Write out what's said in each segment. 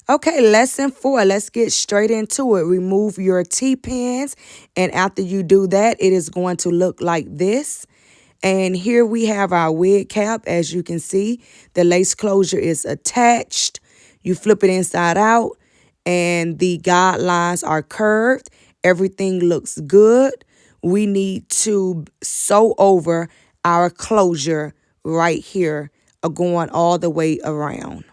Okay, lesson 4. Let's get straight into it. Remove your T-pins. And after you do that, it is going to look like this. And here we have our wig cap. As you can see, the lace closure is attached. You flip it inside out and the guidelines are curved. Everything looks good. We need to sew over our closure right here, going all the way around.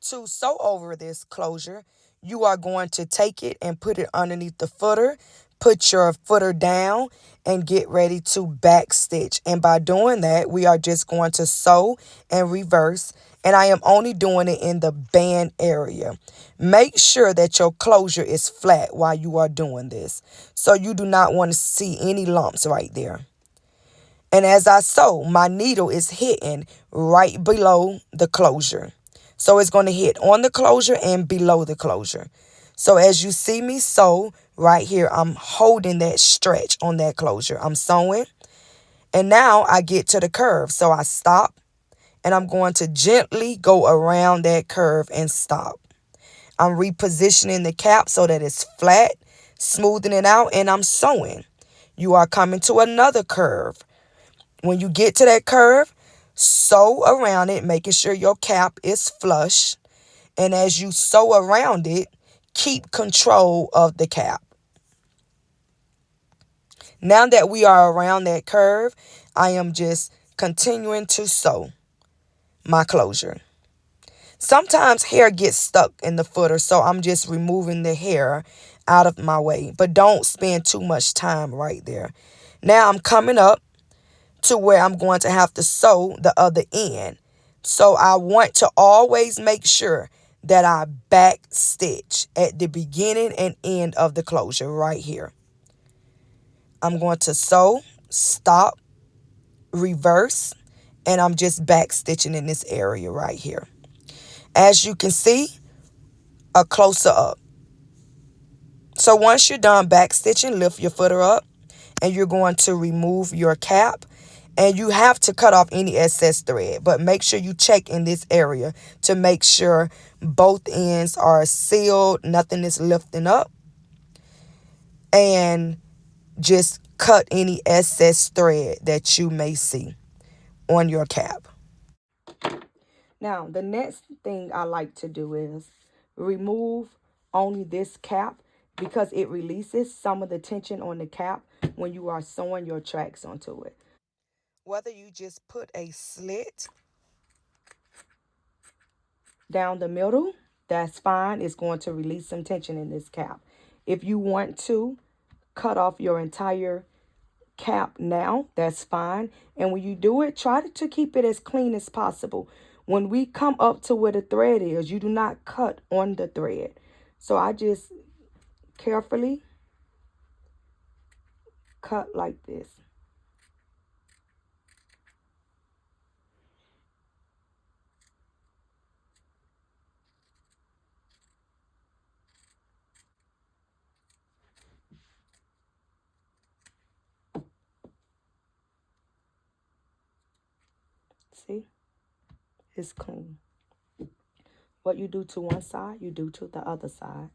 To sew over this closure, you are going to take it and put it underneath the footer. Put your footer down and get ready to back stitch. And by doing that, we are just going to sew and reverse. And I am only doing it in the band area. Make sure that your closure is flat while you are doing this. So you do not want to see any lumps right there. And as I sew, my needle is hitting right below the closure. So it's going to hit on the closure and below the closure. So as you see me sew right here, I'm holding that stretch on that closure. I'm sewing. And now I get to the curve. So I stop and I'm going to gently go around that curve and stop. I'm repositioning the cap so that it's flat, smoothing it out, and I'm sewing. You are coming to another curve. When you get to that curve, sew around it, making sure your cap is flush. And as you sew around it, keep control of the cap. Now that we are around that curve, I am just continuing to sew my closure. Sometimes hair gets stuck in the footer, so I'm just removing the hair out of my way. But don't spend too much time right there. Now I'm coming up to where I'm going to have to sew the other end. So I want to always make sure that I back stitch at the beginning and end of the closure right here. I'm going to sew, stop, reverse, and I'm just back stitching in this area right here. As you can see, a closer up. So once you're done back stitching, lift your footer up and you're going to remove your cap. And you have to cut off any excess thread, but make sure you check in this area to make sure both ends are sealed, nothing is lifting up. And just cut any excess thread that you may see on your cap. Now, the next thing I like to do is remove only this cap because it releases some of the tension on the cap when you are sewing your tracks onto it. Whether you just put a slit down the middle, that's fine. It's going to release some tension in this cap. If you want to cut off your entire cap now, that's fine. And when you do it, try to keep it as clean as possible. When we come up to where the thread is, you do not cut on the thread. So I just carefully cut like this. See? It's clean. What you do to one side, you do to the other side.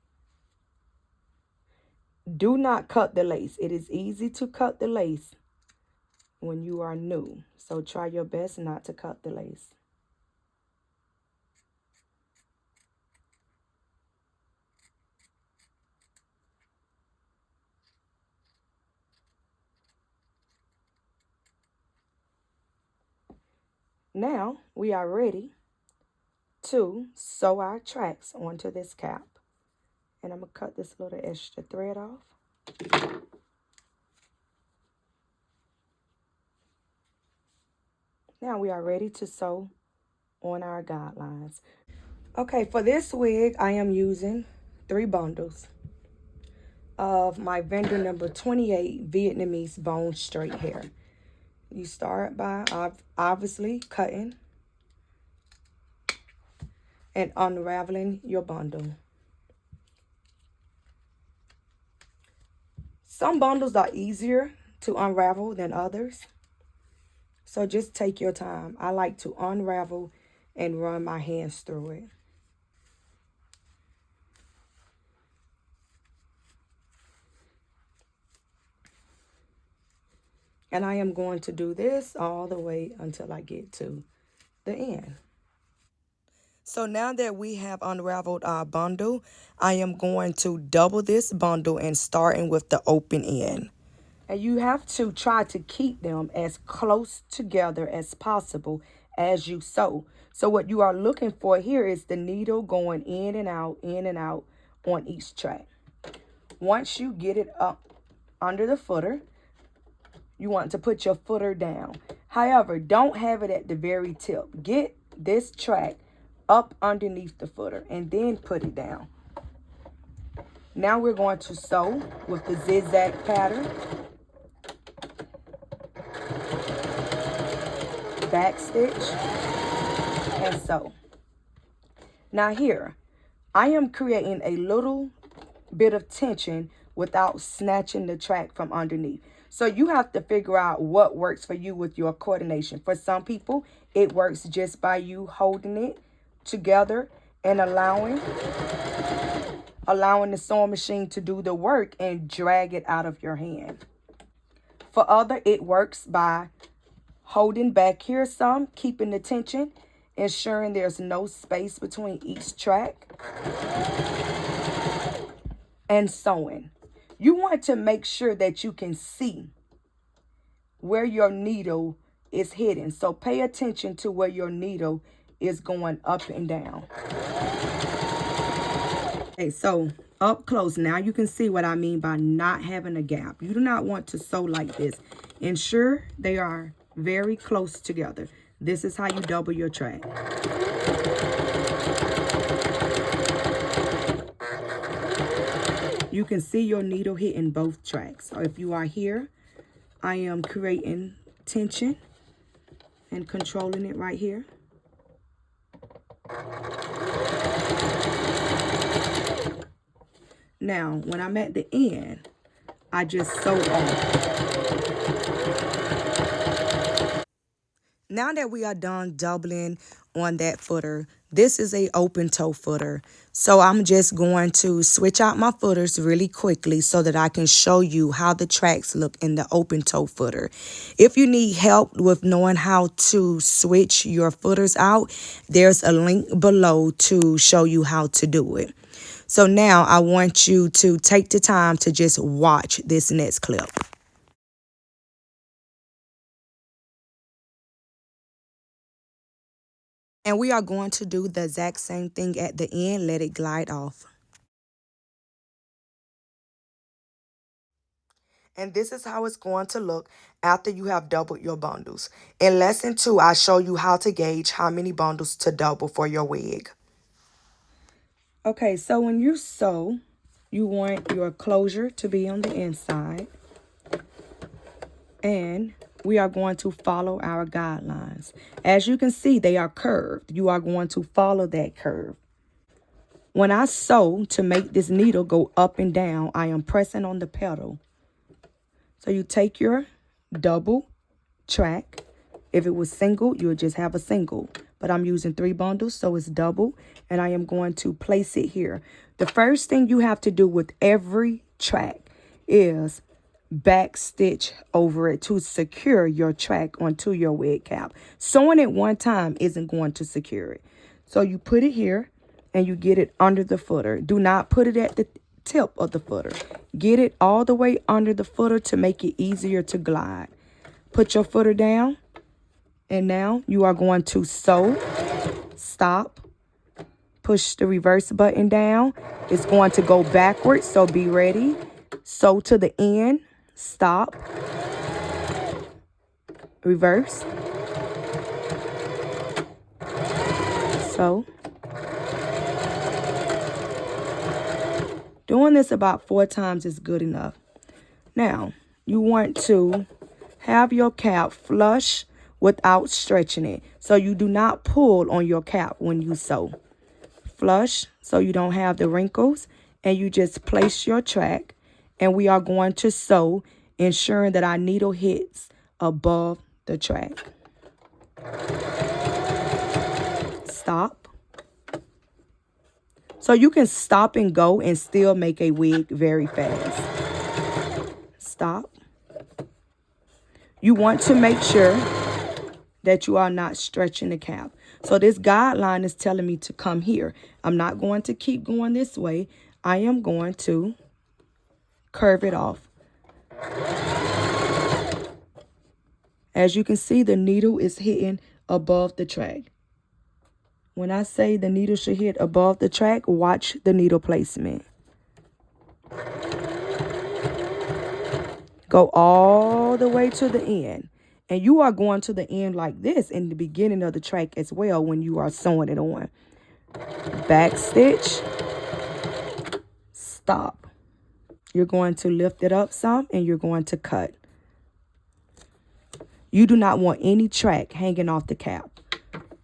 Do not cut the lace. It is easy to cut the lace when you are new. So try your best not to cut the lace. Now we are ready to sew our tracks onto this cap. And I'm going to cut this little extra thread off. Now we are ready to sew on our guidelines. Okay, for this wig, I am using 3 bundles of my vendor number 28 Vietnamese bone straight hair. You start by obviously cutting and unraveling your bundle. Some bundles are easier to unravel than others. So just take your time. I like to unravel and run my hands through it. And I am going to do this all the way until I get to the end. So now that we have unraveled our bundle, I am going to double this bundle and starting with the open end. And you have to try to keep them as close together as possible as you sew. So what you are looking for here is the needle going in and out on each track. Once you get it up under the footer, you want to put your footer down. However, don't have it at the very tip. Get this track up underneath the footer and then put it down. Now we're going to sew with the zigzag pattern. Back stitch and sew. Now here, I am creating a little bit of tension without snatching the track from underneath. So you have to figure out what works for you with your coordination. For some people, it works just by you holding it together and allowing the sewing machine to do the work and drag it out of your hand. For other, it works by holding back here some, keeping the tension, ensuring there's no space between each track, and sewing. You want to make sure that you can see where your needle is hidden. So pay attention to where your needle is going up and down. Okay, so up close, now you can see what I mean by not having a gap. You do not want to sew like this. Ensure they are very close together. This is how you double your track. You can see your needle hitting both tracks. So if you are here, I am creating tension and controlling it right here. Now, when I'm at the end, I just sew off. Now that we are done doubling on that footer, this is a open toe footer. So I'm just going to switch out my footers really quickly so that I can show you how the tracks look in the open toe footer. If you need help with knowing how to switch your footers out, there's a link below to show you how to do it. So now I want you to take the time to just watch this next clip. And we are going to do the exact same thing at the end. Let it glide off. And this is how it's going to look after you have doubled your bundles. In lesson 2, I show you how to gauge how many bundles to double for your wig. Okay, so when you sew, you want your closure to be on the inside. And we are going to follow our guidelines. As you can see, they are curved. You are going to follow that curve. When I sew to make this needle go up and down, I am pressing on the pedal. So you take your double track. If it was single, you would just have a single. But I'm using 3 bundles, so it's double. And I am going to place it here. The first thing you have to do with every track is back stitch over it to secure your track onto your wig cap. Sewing it one time isn't going to secure it. So you put it here and you get it under the footer. Do not put it at the tip of the footer. Get it all the way under the footer to make it easier to glide. Put your footer down, and now you are going to sew. Stop. Push the reverse button down. It's going to go backwards, so be ready. Sew to the end. Stop. Reverse. Sew. Doing this about 4 times is good enough. Now, you want to have your cap flush without stretching it. So you do not pull on your cap when you sew. Flush so you don't have the wrinkles. And you just place your track. And we are going to sew, ensuring that our needle hits above the track. Stop. So you can stop and go and still make a wig very fast. Stop. You want to make sure that you are not stretching the cap. So this guideline is telling me to come here. I'm not going to keep going this way. I am going to curve it off. As you can see, the needle is hitting above the track. When I say the needle should hit above the track, watch the needle placement. Go all the way to the end. And you are going to the end like this in the beginning of the track as well when you are sewing it on. Back stitch, stop. You're going to lift it up some and you're going to cut. You do not want any track hanging off the cap.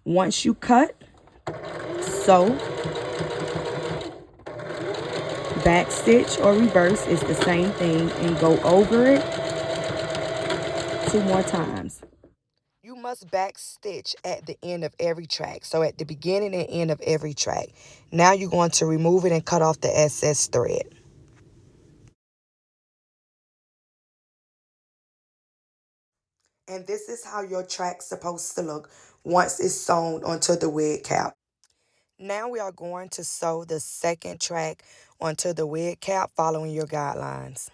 Once you cut, sew, back stitch or reverse is the same thing, and go over it 2 more times. You must back stitch at the end of every track. So at the beginning and end of every track. Now you're going to remove it and cut off the excess thread. And this is how your track's supposed to look once it's sewn onto the wig cap. Now we are going to sew the second track onto the wig cap following your guidelines.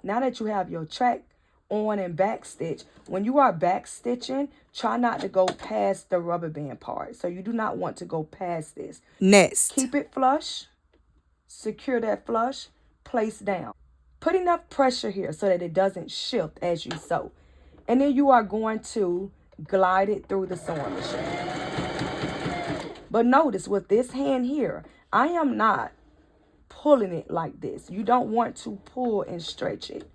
Now that you have your track on and back stitch, when you are back stitching, try not to go past the rubber band part. So you do not want to go past this. Next, keep it flush, secure that flush, place down. Put enough pressure here so that it doesn't shift as you sew. And then you are going to glide it through the sewing machine. But notice with this hand here, I am not pulling it like this. You don't want to pull and stretch it.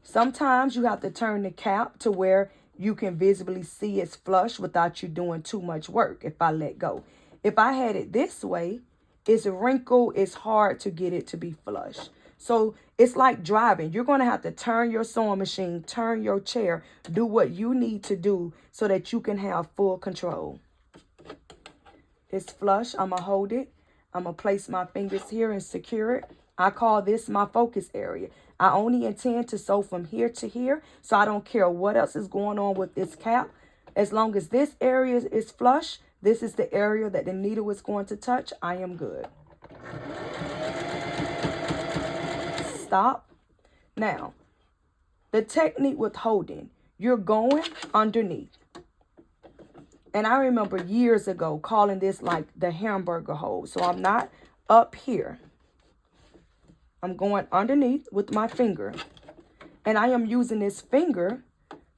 Sometimes you have to turn the cap to where you can visibly see it's flush without you doing too much work if I let go. If I had it this way, it's wrinkled, it's hard to get it to be flush. So it's like driving. You're going to have to turn your sewing machine, turn your chair, do what you need to do so that you can have full control. It's flush. I'm going to hold it. I'm going to place my fingers here and secure it. I call this my focus area. I only intend to sew from here to here, so I don't care what else is going on with this cap. As long as this area is flush, this is the area that the needle is going to touch, I am good. Stop. Now, the technique with holding, you're going underneath. And I remember years ago calling this like the hamburger hold. So I'm not up here. I'm going underneath with my finger. And I am using this finger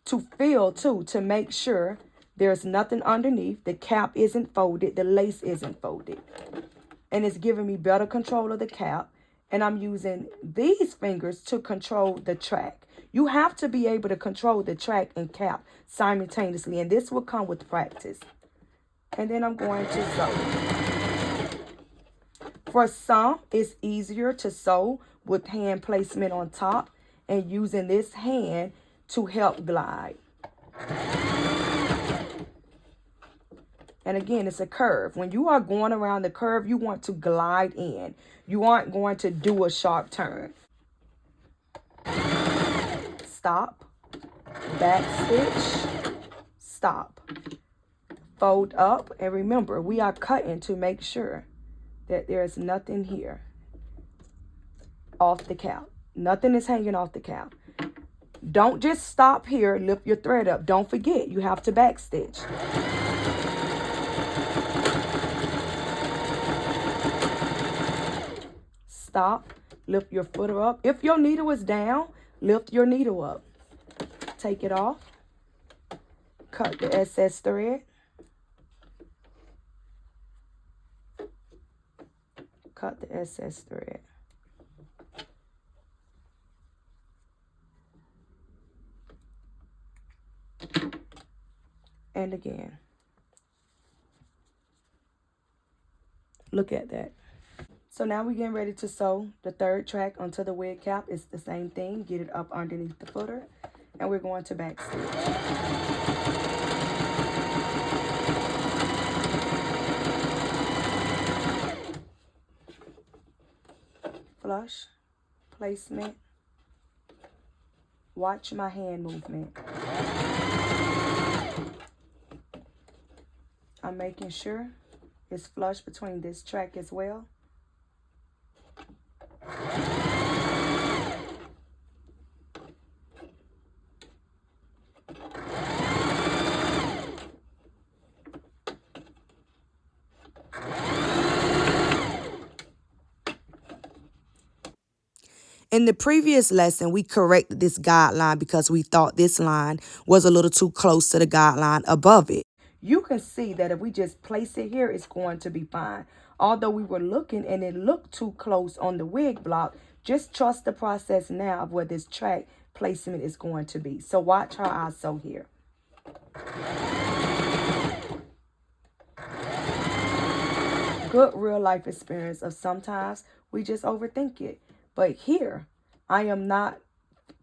to feel too, to make sure there's nothing underneath. The cap isn't folded. The lace isn't folded. And it's giving me better control of the cap. And I'm using these fingers to control the track. You have to be able to control the track and cap simultaneously. And this will come with practice. And then I'm going to sew. For some, it's easier to sew with hand placement on top and using this hand to help glide. And again, it's a curve. When you are going around the curve, you want to glide in. You aren't going to do a sharp turn. Stop. Back stitch. Stop. Fold up. And remember, we are cutting to make sure that there is nothing here off the cap. Nothing is hanging off the cap. Don't just stop here. Lift your thread up. Don't forget, you have to back stitch. Stop, lift your footer up. If your needle is down, lift your needle up. Take it off. Cut the excess thread. Cut the excess thread. And again. Look at that. So now we're getting ready to sew the third track onto the wig cap. It's the same thing. Get it up underneath the footer. And we're going to back stitch. flush placement. Watch my hand movement. I'm making sure it's flush between this track as well. In the previous lesson, we corrected this guideline because we thought this line was a little too close to the guideline above it. You can see that if we just place it here, it's going to be fine. Although we were looking and it looked too close on the wig block, just trust the process now of where this track placement is going to be. So watch how I sew here. Good real life experience of sometimes we just overthink it. But here, I am not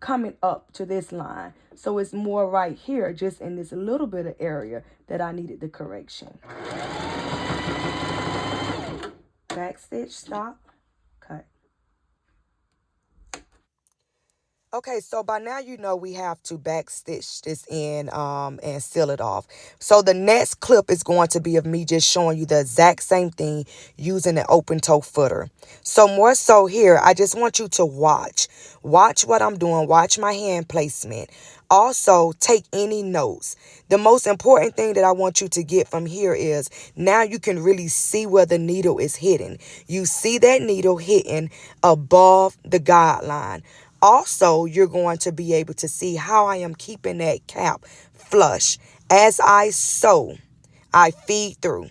coming up to this line. So it's more right here, just in this little bit of area that I needed the correction. Back stitch, stop, cut. Okay, so by now you know we have to back stitch this in and seal it off. So the next clip is going to be of me just showing you the exact same thing using an open toe footer. So more so here, I just want you to watch. Watch what I'm doing. Watch my hand placement. Also, take any notes. The most important thing that I want you to get from here is now you can really see where the needle is hitting. You see that needle hitting above the guideline. Also, you're going to be able to see how I am keeping that cap flush. As I sew, I feed through,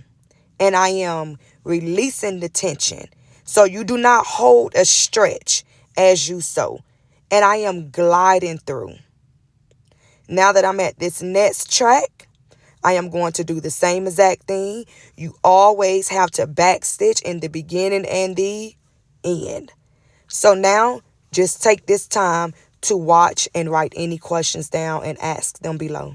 and I am releasing the tension. So you do not hold a stretch as you sew, and I am gliding through. Now that I'm at this next track, I am going to do the same exact thing. You always have to back stitch in the beginning and the end. So now, just take this time to watch and write any questions down and ask them below.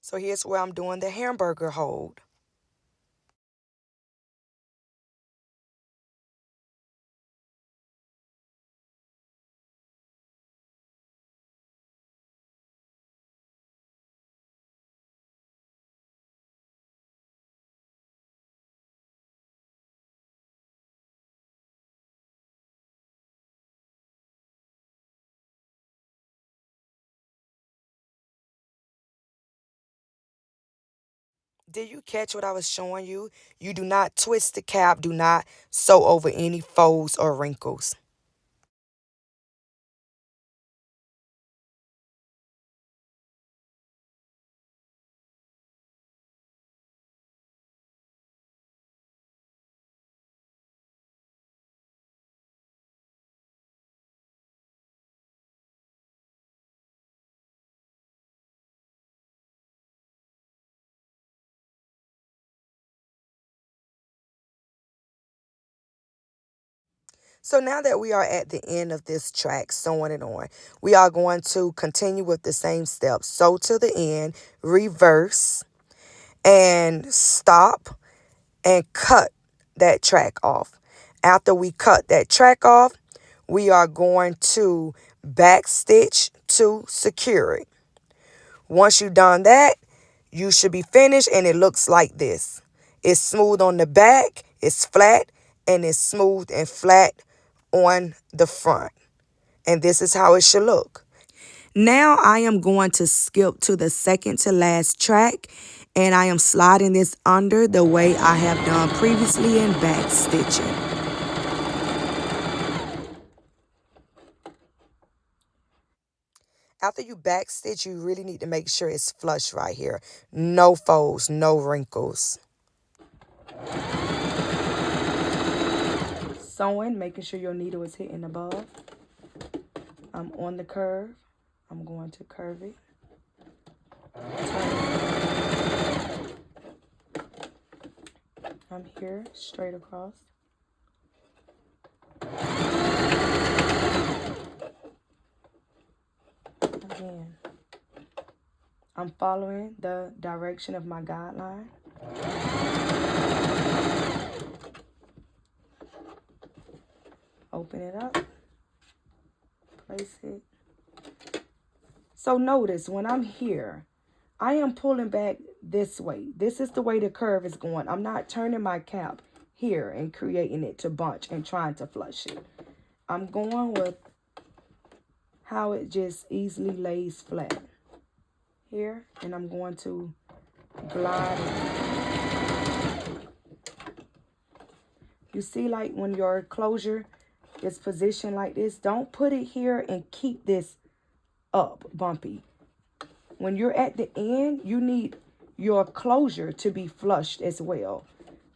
So here's where I'm doing the hamburger hold. Did you catch what I was showing you? You do not twist the cap. Do not sew over any folds or wrinkles. So now that we are at the end of this track, sewing it on, we are going to continue with the same steps. Sew to the end, reverse, and stop, and cut that track off. After we cut that track off, we are going to back stitch to secure it. Once you've done that, you should be finished, and it looks like this. It's smooth on the back, it's flat, and it's smooth and flat on the front. And this is how it should look. Now I am going to skip to the second to last track, and I am sliding this under the way I have done previously and back stitching. After you back stitch, you really need to make sure it's flush right here. No folds, no wrinkles. Sewing, making sure your needle is hitting above. I'm on the curve. I'm going to curve it. I'm here, straight across. Again, I'm following the direction of my guideline. Open it up, place it. So notice when I'm here, I am pulling back this way. This is the way the curve is going. I'm not turning my cap here and creating it to bunch and trying to flush it. I'm going with how it just easily lays flat here, and I'm going to glide it. You see, like when your closure is positioned like this, don't put it here and keep this up bumpy. When you're at the end, you need your closure to be flushed as well.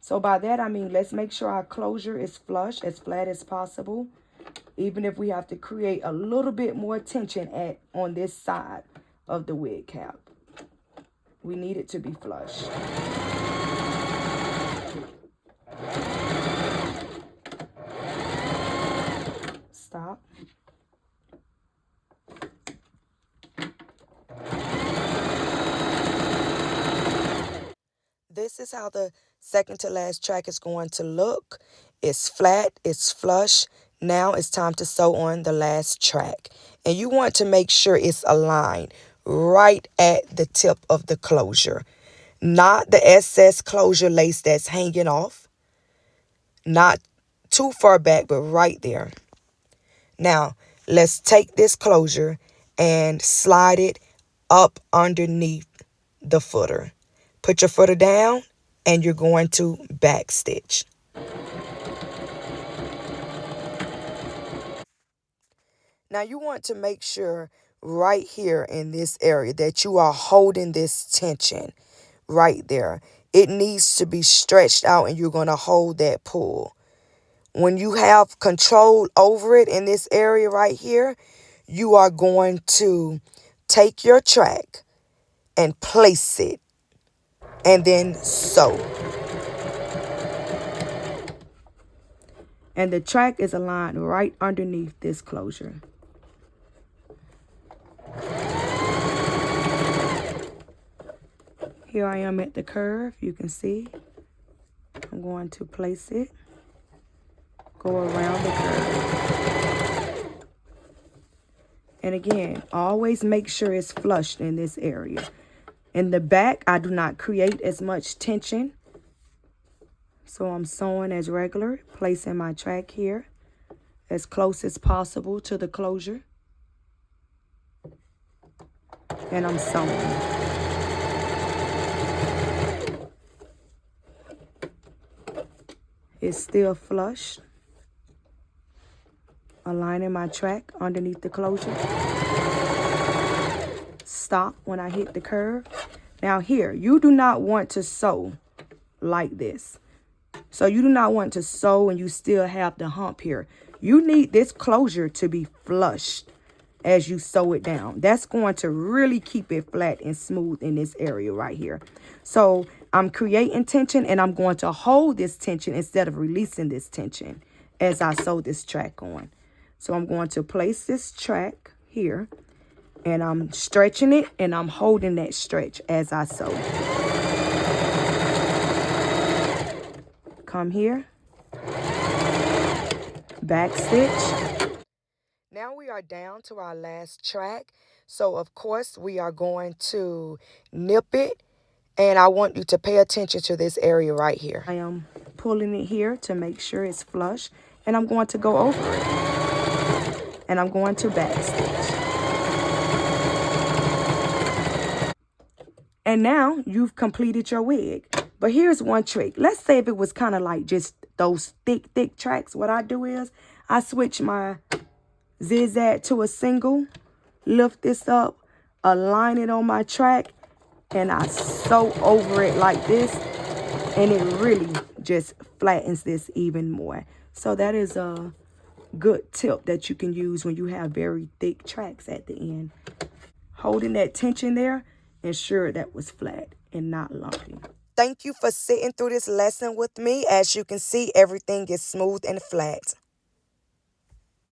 So by that, I mean, let's make sure our closure is flush, as flat as possible. Even if we have to create a little bit more tension on this side of the wig cap. We need it to be flush. Stop. This is how the second to last track is going to look. It's flat, it's flush. Now it's time to sew on the last track. And you want to make sure it's aligned right at the tip of the closure. Not the excess closure lace that's hanging off. Not too far back, but right there. Now, let's take this closure and slide it up underneath the footer. Put your footer down and you're going to back stitch. Now you want to make sure right here in this area that you are holding this tension right there. It needs to be stretched out and you're going to hold that pull. When you have control over it in this area right here, you are going to take your track and place it and then sew. And the track is aligned right underneath this closure. Here I am at the curve, you can see. I'm going to place it, go around the curve. And again, always make sure it's flushed in this area. In the back, I do not create as much tension. So I'm sewing as regular, placing my track here as close as possible to the closure. And I'm sewing. It's still flush. Aligning my track underneath the closure. Stop when I hit the curve. Now here, you do not want to sew like this. So you do not want to sew and you still have the hump here. You need this closure to be flushed as you sew it down. That's going to really keep it flat and smooth in this area right here. So I'm creating tension and I'm going to hold this tension instead of releasing this tension as I sew this track on. So I'm going to place this track here and I'm stretching it and I'm holding that stretch as I sew. Come here, back stitch. Now we are down to our last track. So of course we are going to nip it, and I want you to pay attention to this area right here. I am pulling it here to make sure it's flush, and I'm going to go over it. And I'm going to back stitch. And now you've completed your wig. But here's one trick. Let's say if it was kind of like just those thick tracks. What I do is I switch my zigzag to a single, lift this up, align it on my track, and I sew over it like this. And it really just flattens this even more. So that is a good tip that you can use when you have very thick tracks at the end. Holding that tension there, ensure that was flat and not lumpy. thank you for sitting through this lesson with me. As you can see, everything is smooth and flat.